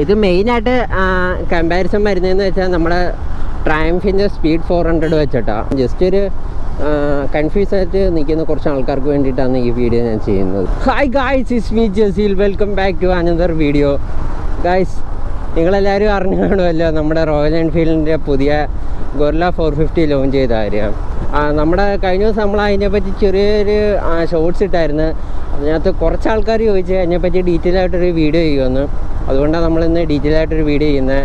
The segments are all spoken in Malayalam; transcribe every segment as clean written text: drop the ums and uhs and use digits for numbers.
ഇത് മെയിനായിട്ട് കമ്പാരിസൺ വരുന്നതെന്ന് വെച്ചാൽ നമ്മുടെ ട്രയംഫിൻ്റെ സ്പീഡ് 400 വെച്ചിട്ടാണ്. ജസ്റ്റ് ഒരു കൺഫ്യൂസ് ആയിട്ട് നിൽക്കുന്ന കുറച്ച് ആൾക്കാർക്ക് വേണ്ടിയിട്ടാണ് ഈ വീഡിയോ ഞാൻ ചെയ്യുന്നത്. Hi guys, it's me Jaseel. Welcome back to another video. Guys, നിങ്ങളെല്ലാവരും അറിഞ്ഞു കാണുമല്ലോ നമ്മുടെ റോയൽ എൻഫീൽഡിൻ്റെ പുതിയ ഗൊറില്ല 450 ലോഞ്ച് ചെയ്ത കാര്യം. നമ്മുടെ കഴിഞ്ഞ ദിവസം നമ്മൾ അതിനെപ്പറ്റി ചെറിയൊരു ഷോർട്സ് ഇട്ടായിരുന്നു. അതിനകത്ത് കുറച്ച് ആൾക്കാർ ചോദിച്ചു അതിനെപ്പറ്റി ഡീറ്റെയിൽ ആയിട്ടൊരു വീഡിയോ ചെയ്യുമെന്ന്. അതുകൊണ്ടാണ് നമ്മളിന്ന് ഡീറ്റെയിൽ ആയിട്ടൊരു വീഡിയോ ചെയ്യുന്നത്.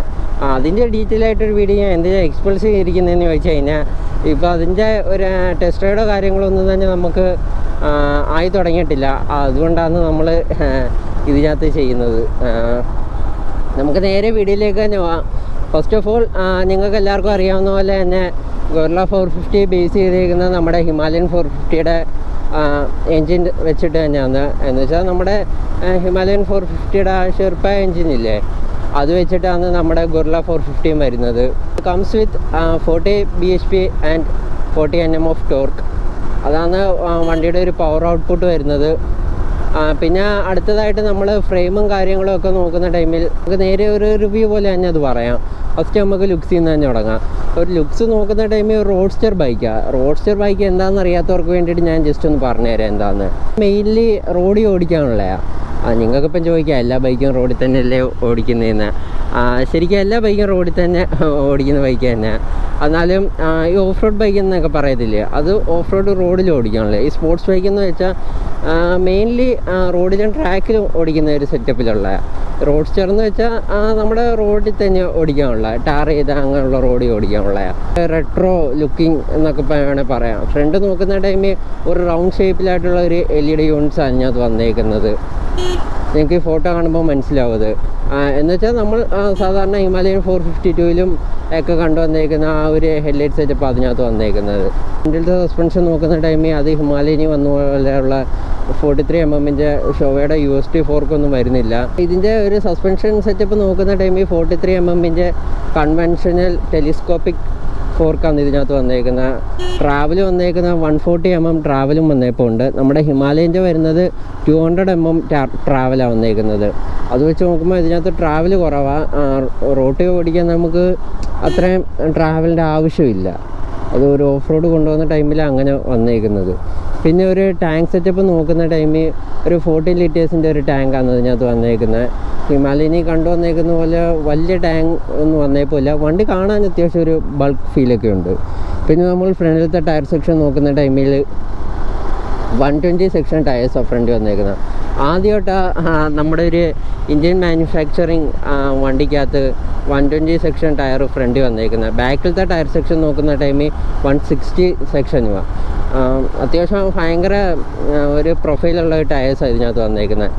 അതിൻ്റെ ഡീറ്റെയിൽ ആയിട്ടൊരു വീഡിയോ ഞാൻ എന്തിനാണ് എക്സ്പ്രസ് ചെയ്തിരിക്കുന്നതെന്ന് ചോദിച്ചു കഴിഞ്ഞാൽ, ഇപ്പോൾ അതിൻ്റെ ഒരു ടെസ്റ്റ് റൈഡോ കാര്യങ്ങളൊന്നും തന്നെ നമുക്ക് ആയി തുടങ്ങിയിട്ടില്ല. അതുകൊണ്ടാണ് നമ്മൾ ഇതിനകത്ത് ചെയ്യുന്നത്. നമുക്ക് നേരെ വീഡിയോയിലേക്ക് തന്നെ പോവാം. ഫസ്റ്റ് ഓഫ് ഓൾ, നിങ്ങൾക്ക് എല്ലാവർക്കും അറിയാവുന്ന പോലെ തന്നെ ഗൊറില്ല 450 ബേസ് ചെയ്തിരിക്കുന്നത് നമ്മുടെ ഹിമാലയൻ 450യുടെ എൻജിൻ വെച്ചിട്ട് തന്നെയാണ്. എന്ന് വെച്ചാൽ നമ്മുടെ ഹിമാലയൻ 450യുടെ ഷെർപ്പ എൻജിനില്ലേ, അത് വെച്ചിട്ടാണ് നമ്മുടെ ഗൊറില്ല 450 വരുന്നത്. Comes with 40 bhp and 40 Nm of torque. അതാണ് വണ്ടിയുടെ ഒരു പവർ ഔട്ട്പുട്ട് വരുന്നത്. പിന്നെ അടുത്തതായിട്ട് നമ്മൾ ഫ്രെയിമും കാര്യങ്ങളും ഒക്കെ നോക്കുന്ന ടൈമിൽ നമുക്ക് നേരെ ഒരു റിവ്യൂ പോലെ തന്നെ അത് പറയാം. ഫസ്റ്റ് നമുക്ക് ലുക്സിൽ നിന്ന് തന്നെ തുടങ്ങാം. ഒരു ലുക്സ് നോക്കുന്ന ടൈമിൽ റോഡ്സ്റ്റർ ബൈക്കാണ്. റോഡ്സ്റ്റർ ബൈക്ക് എന്താണെന്ന് അറിയാത്തവർക്ക് വേണ്ടിയിട്ട് ഞാൻ ജസ്റ്റ് ഒന്ന് പറഞ്ഞുതരാം എന്താണെന്ന്. മെയിൻലി റോഡിൽ ഓടിക്കാനുള്ളതാണ്. നിങ്ങൾക്കിപ്പം ചോദിക്കാം എല്ലാ ബൈക്കും റോഡിൽ തന്നെയല്ലേ ഓടിക്കുന്നതെന്ന്. ശരിക്കും എല്ലാ ബൈക്കും റോഡിൽ തന്നെ ഓടിക്കുന്ന ബൈക്ക് തന്നെ. എന്നാലും ഈ ഓഫ് റോഡ് ബൈക്ക് എന്നൊക്കെ പറയത്തില്ലേ, അത് ഓഫ് റോഡ് റോഡിൽ ഓടിക്കാനുള്ളത്. ഈ സ്പോർട്സ് ബൈക്ക് എന്ന് വെച്ചാൽ മെയിൻലി റോഡിലും ട്രാക്കിലും ഓടിക്കുന്ന ഒരു സെറ്റപ്പിലുള്ള. റോഡ്സ്റ്റർ എന്ന് വെച്ചാൽ നമ്മുടെ റോഡിൽ തന്നെ ഓടിക്കാനുള്ള, ടാർ ചെയ്ത് അങ്ങനെയുള്ള റോഡിൽ ഓടിക്കാനുള്ള. റെട്രോ ലുക്കിംഗ് എന്നൊക്കെ വേണമെങ്കിൽ പറയാം. ഫ്രണ്ട് നോക്കുന്ന ടൈമിൽ ഒരു റൗണ്ട് ഷേപ്പിലായിട്ടുള്ള ഒരു LED യൂണിറ്റ്സ് അതിനകത്ത് വന്നേക്കുന്നത്. നിങ്ങൾക്ക് ഈ ഫോട്ടോ കാണുമ്പോൾ മനസ്സിലാവും അത്. എന്ന് വെച്ചാൽ നമ്മൾ സാധാരണ ഹിമാലയൻ 452-ലും ഒക്കെ കണ്ടുവന്നേക്കുന്ന ആ ഒരു ഹെഡ്ലൈറ്റ് സെറ്റപ്പ് അതിനകത്ത് വന്നേക്കുന്നത്. ഫ്രണ്ടിലത്തെ സസ്പെൻഷൻ നോക്കുന്ന ടൈമിൽ അത് ഹിമാലയനി വന്ന പോലെയുള്ള 43 mm ഷോവയുടെ UST ഫോർക്കൊന്നും വരുന്നില്ല. ഇതിൻ്റെ ഒരു സസ്പെൻഷൻ സെറ്റപ്പ് നോക്കുന്ന ടൈമിൽ 43 mm കൺവെൻഷനൽ ടെലിസ്കോപ്പിക് ഫോർക്കാണ് ഇതിനകത്ത് വന്നേക്കുന്നത്. ട്രാവൽ വന്നേക്കുന്ന 140 mm ട്രാവലും വന്നപ്പോൾ ഉണ്ട്. നമ്മുടെ ഹിമാലയൻ്റെ വരുന്നത് 200 mm ട്രാവലാണ് വന്നേക്കുന്നത്. അത് വെച്ച് നോക്കുമ്പോൾ ഇതിനകത്ത് ട്രാവൽ കുറവാണ്. റോട്ടിൽ ഓടിക്കാൻ നമുക്ക് അത്രയും ട്രാവലിൻ്റെ ആവശ്യമില്ല. അത് ഒരു ഓഫ് റോഡ് കൊണ്ടുപോകുന്ന ടൈമിലാണ് അങ്ങനെ വന്നേക്കുന്നത്. പിന്നെ ഒരു ടാങ്ക് സെറ്റപ്പ് നോക്കുന്ന ടൈമിൽ ഒരു 14 ലിറ്റേഴ്സിൻ്റെ ഒരു ടാങ്കാണ് ഇതിനകത്ത് വന്നേക്കുന്നത്. ഹിമാലയനി കണ്ടുവന്നേക്കുന്ന പോലെ വലിയ ടാങ്ക് ഒന്നും വന്നേപ്പോയില്ല. വണ്ടി കാണാൻ അത്യാവശ്യം ഒരു ബൾക്ക് ഫീലൊക്കെ ഉണ്ട്. പിന്നെ നമ്മൾ ഫ്രണ്ടിലത്തെ ടയർ സെക്ഷൻ നോക്കുന്ന ടൈമിൽ 120 സെക്ഷൻ ടയേഴ്സാണ് ഫ്രണ്ട് വന്നേക്കുന്നത്. ആദ്യമായിട്ട് നമ്മുടെ ഒരു ഇന്ത്യൻ മാനുഫാക്ചറിങ് വണ്ടിക്കകത്ത് 120 സെക്ഷൻ ടയർ ഫ്രണ്ട് വന്നേക്കുന്നത്. ബാക്കിലത്തെ ടയർ സെക്ഷൻ നോക്കുന്ന ടൈമിൽ 160 സെക്ഷനുമാണ്. അത്യാവശ്യം ഭയങ്കര ഒരു പ്രൊഫൈലുള്ള ടയേഴ്സാണ് ഇതിനകത്ത് വന്നേക്കുന്നത്.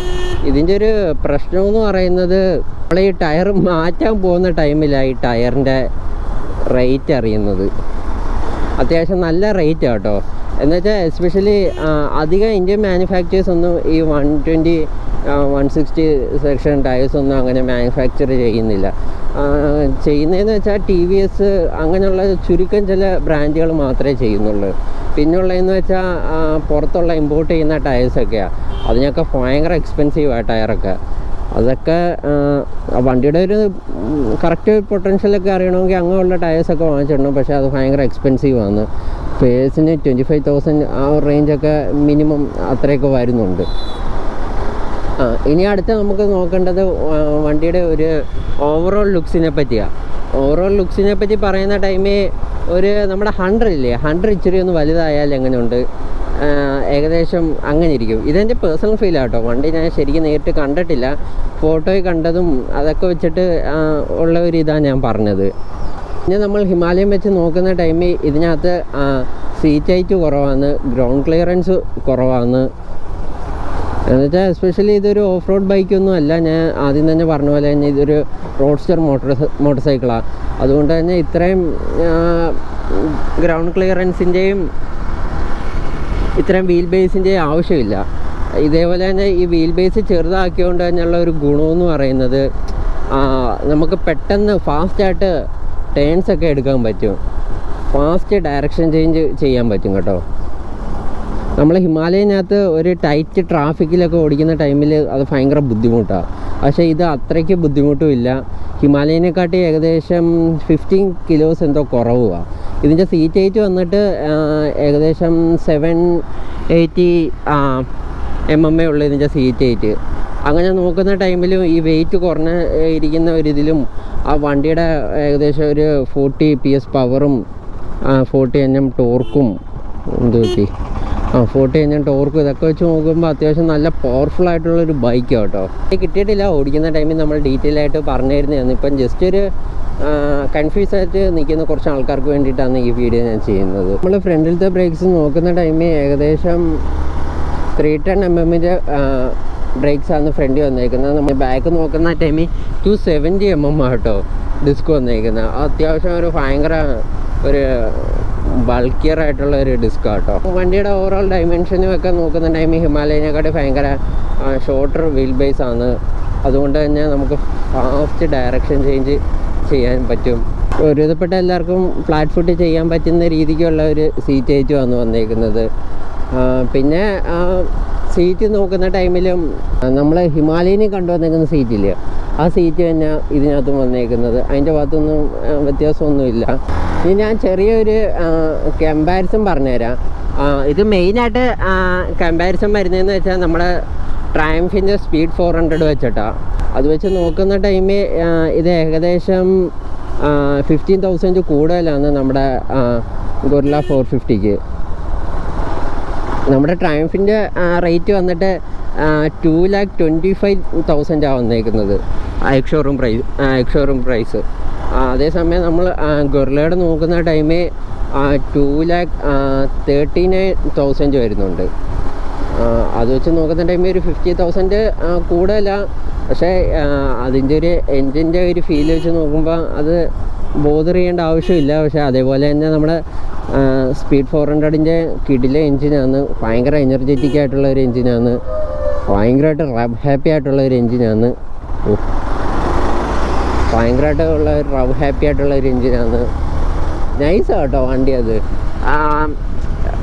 ഇതിൻ്റെ ഒരു പ്രശ്നമെന്ന് പറയുന്നത്, നമ്മൾ ഈ ടയർ മാറ്റാൻ പോകുന്ന ടൈമിലാണ് ഈ ടയറിൻ്റെ റേറ്റ് അറിയുന്നത്. അത്യാവശ്യം നല്ല റേറ്റ് കേട്ടോ. എന്നുവെച്ചാൽ എസ്പെഷ്യലി അധികം ഇന്ത്യൻ മാനുഫാക്ചേഴ്സ് ഒന്നും ഈ 120 160 സെക്ഷൻ ടയേഴ്സ് ഒന്നും അങ്ങനെ മാനുഫാക്ചർ ചെയ്യുന്നില്ല. ചെയ്യുന്നതെന്ന് വെച്ചാൽ TVS അങ്ങനെയുള്ള ചുരുക്കം ചില ബ്രാൻഡുകൾ മാത്രമേ ചെയ്യുന്നുള്ളൂ. പിന്നുള്ളതെന്ന് വെച്ചാൽ പുറത്തുള്ള ഇമ്പോർട്ട് ചെയ്യുന്ന ടയേഴ്സൊക്കെയാണ്. അതിനൊക്കെ ഭയങ്കര എക്സ്പെൻസീവാണ് ടയറൊക്കെ. അതൊക്കെ വണ്ടിയുടെ ഒരു കറക്റ്റ് പൊട്ടൻഷ്യലൊക്കെ അറിയണമെങ്കിൽ അങ്ങനെയുള്ള ടയേഴ്സൊക്കെ വാങ്ങിച്ചിടണം. പക്ഷേ അത് ഭയങ്കര എക്സ്പെൻസീവാണ്. പേഴ്സിന് 25,000 ആ റേഞ്ചൊക്കെ മിനിമം അത്രയൊക്കെ വരുന്നുണ്ട്. ഇനി അടുത്ത് നമുക്ക് നോക്കേണ്ടത് വണ്ടിയുടെ ഒരു ഓവറോൾ ലുക്സിനെ പറ്റിയാണ്. ഓവറോൾ ലുക്സിനെ പറ്റി പറയുന്ന ടൈമിൽ ഒരു നമ്മുടെ 100 ഇല്ലേ, 100 ഇച്ചിരി ഒന്ന് വലുതായാൽ എങ്ങനെയുണ്ട്, ഏകദേശം അങ്ങനെ ഇരിക്കും. ഇതെൻ്റെ പേഴ്സണൽ ഫീലാണ് കേട്ടോ. വണ്ടി ഞാൻ ശരിക്കും നേരിട്ട് കണ്ടിട്ടില്ല, ഫോട്ടോയിൽ കണ്ടതും അതൊക്കെ വെച്ചിട്ട് ഉള്ള ഒരു ഇതാണ് ഞാൻ പറഞ്ഞത്. പിന്നെ നമ്മൾ ഹിമാലയം വെച്ച് നോക്കുന്ന ടൈമിൽ ഇതിനകത്ത് സീറ്റ് ഹൈറ്റ് കുറവാണ്, ഗ്രൗണ്ട് ക്ലിയറൻസ് കുറവാണ്. എന്നുവെച്ചാൽ എസ്പെഷ്യലി ഇതൊരു ഓഫ് റോഡ് ബൈക്കൊന്നും അല്ല. ഞാൻ ആദ്യം തന്നെ പറഞ്ഞ പോലെ തന്നെ ഇതൊരു റോഡ്സ്റ്റർ മോട്ടോർ സൈക്കിളാണ്. അതുകൊണ്ട് തന്നെ ഇത്രയും ഗ്രൗണ്ട് ക്ലിയറൻസിൻ്റെയും ഇത്രയും വീൽ ബേസിൻ്റെയും ആവശ്യമില്ല. ഇതേപോലെ തന്നെ ഈ വീൽ ബേസ് ചെറുതാക്കിയതുകൊണ്ട് തന്നെയുള്ള ഒരു ഗുണമെന്ന് പറയുന്നത്, നമുക്ക് പെട്ടെന്ന് ഫാസ്റ്റായിട്ട് ടേൺസൊക്കെ എടുക്കാൻ പറ്റും, ഫാസ്റ്റ് ഡയറക്ഷൻ ചേഞ്ച് ചെയ്യാൻ പറ്റും കേട്ടോ. നമ്മൾ ഹിമാലയനകത്ത് ഒരു ടൈറ്റ് ട്രാഫിക്കിലൊക്കെ ഓടിക്കുന്ന ടൈമിൽ അത് ഭയങ്കര ബുദ്ധിമുട്ടാണ്. പക്ഷേ ഇത് അത്രയ്ക്ക് ബുദ്ധിമുട്ടുമില്ല. ഹിമാലയനെക്കാട്ടി ഏകദേശം 15 കിലോസ് എന്തോ കുറവാണ്. ഇതിൻ്റെ സീറ്റ് ഹൈറ്റ് വന്നിട്ട് ഏകദേശം 780 mm ഉള്ളൂ ഇതിൻ്റെ സീറ്റ് ഹൈറ്റ്. അങ്ങനെ നോക്കുന്ന ടൈമിലും ഈ വെയിറ്റ് കുറഞ്ഞ ഇരിക്കുന്ന ഒരിതിലും ആ വണ്ടിയുടെ ഏകദേശം ഒരു 40 PS പവറും 40 Nm ടോർക്കും 40 Nm ടോർക്കും ഇതൊക്കെ വെച്ച് നോക്കുമ്പോൾ അത്യാവശ്യം നല്ല പവർഫുൾ ആയിട്ടുള്ളൊരു ബൈക്ക് കേട്ടോ. കിട്ടിയിട്ടില്ല, ഓടിക്കുന്ന ടൈമിൽ നമ്മൾ ഡീറ്റെയിൽ ആയിട്ട് പറഞ്ഞു തരുന്നതാണ്. ഇപ്പം ജസ്റ്റ് ഒരു കൺഫ്യൂസ് ആയിട്ട് നിൽക്കുന്ന കുറച്ച് ആൾക്കാർക്ക് വേണ്ടിയിട്ടാണ് ഈ വീഡിയോ ഞാൻ ചെയ്യുന്നത്. നമ്മൾ ഫ്രണ്ടിലത്തെ ബ്രേക്സ് നോക്കുന്ന ടൈമിൽ ഏകദേശം 310 mm ബ്രേക്സാണ് ഫ്രണ്ടിൽ വന്നേക്കുന്നത്. നമ്മൾ ബാക്ക് നോക്കുന്ന ടൈമിൽ 270 mm കേട്ടോ ഡിസ്ക് വന്നേക്കുന്നത്. അത്യാവശ്യം ഒരു ഭയങ്കര ഒരു ബൾക്കിയർ ആയിട്ടുള്ള ഒരു ഡിസ്ക് കേട്ടോ. വണ്ടിയുടെ ഓവറോൾ ഡൈമെൻഷനും ഒക്കെ നോക്കുന്ന ടൈമിൽ ഹിമാലയനെക്കാട്ടി ഭയങ്കര ഷോർട്ടർ വീൽ ബേസ് ആണ്. അതുകൊണ്ട് തന്നെ നമുക്ക് ഫാസ്റ്റ് ഡയറക്ഷൻ ചേഞ്ച് ചെയ്യാൻ പറ്റും. ഒരുവിധപ്പെട്ട എല്ലാവർക്കും ഫ്ലാറ്റ് ഫുട്ട് ചെയ്യാൻ പറ്റുന്ന രീതിക്കുള്ള ഒരു സീറ്റ് ഹൈറ്റ് വന്നേക്കുന്നത്. പിന്നെ സീറ്റ് നോക്കുന്ന ടൈമിലും നമ്മൾ ഹിമാലയനെ കണ്ടുവന്നേക്കുന്ന സീറ്റില്ല, ആ സീറ്റ് തന്നെ ഇതിനകത്തും വന്നേക്കുന്നത്. അതിൻ്റെ ഭാഗത്തൊന്നും വ്യത്യാസമൊന്നുമില്ല. ഇനി ഞാൻ ചെറിയൊരു കമ്പാരിസൺ പറഞ്ഞുതരാം. ഇത് മെയിനായിട്ട് കമ്പാരിസൺ വരുന്നതെന്ന് വെച്ചാൽ നമ്മുടെ ട്രയംഫിൻ്റെ സ്പീഡ് 400 വെച്ചിട്ടാണ്. അത് വെച്ച് നോക്കുന്ന ടൈമിൽ ഇത് ഏകദേശം 15,000 കൂടുതലാണ് നമ്മുടെ ഗൊറില്ല 450ക്ക്. നമ്മുടെ ട്രയംഫിൻ്റെ റേറ്റ് വന്നിട്ട് 2,25,000 വന്നേക്കുന്നത് എക്സ് ഷോറൂം പ്രൈസ്. അതേസമയം നമ്മൾ ഗൊറില്ലയുടെ നോക്കുന്ന ടൈമിൽ 2,39,000 വരുന്നുണ്ട്. അത് വെച്ച് നോക്കുന്ന ടൈമിൽ ഒരു 50,000 കൂടുതല. പക്ഷേ അതിൻ്റെ ഒരു എൻജിൻ്റെ ഒരു ഫീൽ വെച്ച് നോക്കുമ്പോൾ അത് ബോദർ ചെയ്യേണ്ട ആവശ്യമില്ല. പക്ഷേ അതേപോലെ തന്നെ നമ്മുടെ സ്പീഡ് 400ൻ്റെ കിടിലെ എൻജിനാണ്. ഭയങ്കര എനർജറ്റിക് ആയിട്ടുള്ള ഒരു എൻജിനാണ്. ഭയങ്കരമായിട്ട് റബ് ഹാപ്പി ആയിട്ടുള്ള ഒരു എൻജിനാണ്. ഭയങ്കരമായിട്ടുള്ള ഒരു റബ് ഹാപ്പി ആയിട്ടുള്ള ഒരു എൻജിനാണ്. നൈസ് കേട്ടോ വണ്ടി. അത്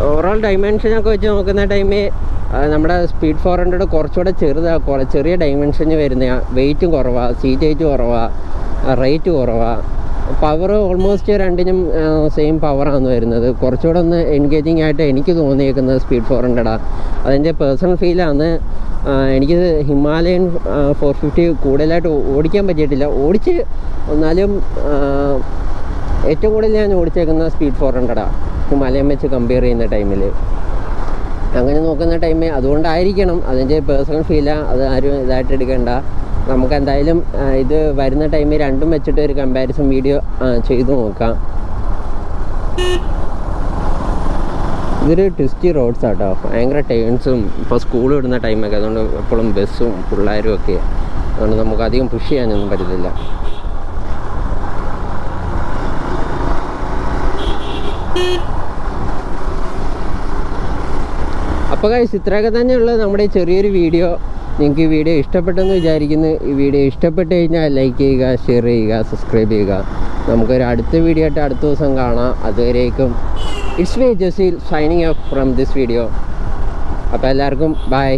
ഓവറോൾ ഡൈമെൻഷനൊക്കെ വെച്ച് നോക്കുന്ന ടൈമിൽ നമ്മുടെ സ്പീഡ് 400 കുറച്ചുകൂടെ ചെറിയ ഡൈമെൻഷന് വരുന്ന, വെയിറ്റും കുറവാണ്, സീറ്റ് ഹൈറ്റ് കുറവാണ്, റേറ്റ് കുറവാണ്. പവർ ഓൾമോസ്റ്റ് രണ്ടിനും സെയിം പവറാണ് വരുന്നത്. കുറച്ചുകൂടെ ഒന്ന് എൻഗേജിങ് ആയിട്ട് എനിക്ക് തോന്നിയേക്കുന്നത് സ്പീഡ് 400 അതിൻ്റെ പേഴ്സണൽ ഫീലാണ്. എനിക്കിത് ഹിമാലയൻ 450 കൂടുതലായിട്ട് ഓടിക്കാൻ പറ്റിയിട്ടില്ല. എന്നാലും ഏറ്റവും കൂടുതൽ ഞാൻ ഓടിച്ചേക്കുന്ന സ്പീഡ് 400 ഹിമാലയൻ വെച്ച് കമ്പയർ ചെയ്യുന്ന ടൈമിൽ. അങ്ങനെ നോക്കുന്ന ടൈമിൽ അതുകൊണ്ടായിരിക്കണം, അതിൻ്റെ പേഴ്സണൽ ഫീലാണ്. അത് ആരും ഇതായിട്ട് എടുക്കേണ്ട. നമുക്ക് എന്തായാലും ഇത് വരുന്ന ടൈമിൽ രണ്ടും വെച്ചിട്ട് ഒരു കമ്പാരിസൺ വീഡിയോ ചെയ്തു നോക്കാം. ഇതൊരു ട്വിസ്റ്റി റോഡ്സ് ആട്ടോ, ഭയങ്കര ടേൺസും. ഇപ്പോൾ സ്കൂൾ വിടുന്ന ടൈമൊക്കെ അതുകൊണ്ട് എപ്പോഴും ബസ്സും പിള്ളേരും ഒക്കെ, അതുകൊണ്ട് നമുക്ക് അധികം പുഷ് ചെയ്യാനൊന്നും പറ്റത്തില്ല. അപ്പോൾ ഗൈസ് ഇത്രയൊക്കെ തന്നെയുള്ളത് നമ്മുടെ ചെറിയൊരു വീഡിയോ. നിങ്ങൾക്ക് ഈ വീഡിയോ ഇഷ്ടപ്പെട്ടെന്ന് വിചാരിക്കുന്നു. ഈ വീഡിയോ ഇഷ്ടപ്പെട്ട് കഴിഞ്ഞാൽ ലൈക്ക് ചെയ്യുക, ഷെയർ ചെയ്യുക, സബ്സ്ക്രൈബ് ചെയ്യുക. നമുക്കൊരു അടുത്ത വീഡിയോ ആയിട്ട് അടുത്ത ദിവസം കാണാം. അതുവരേക്കും it's me Jaseel signing off from this video. അപ്പോൾ എല്ലാവർക്കും ബൈ.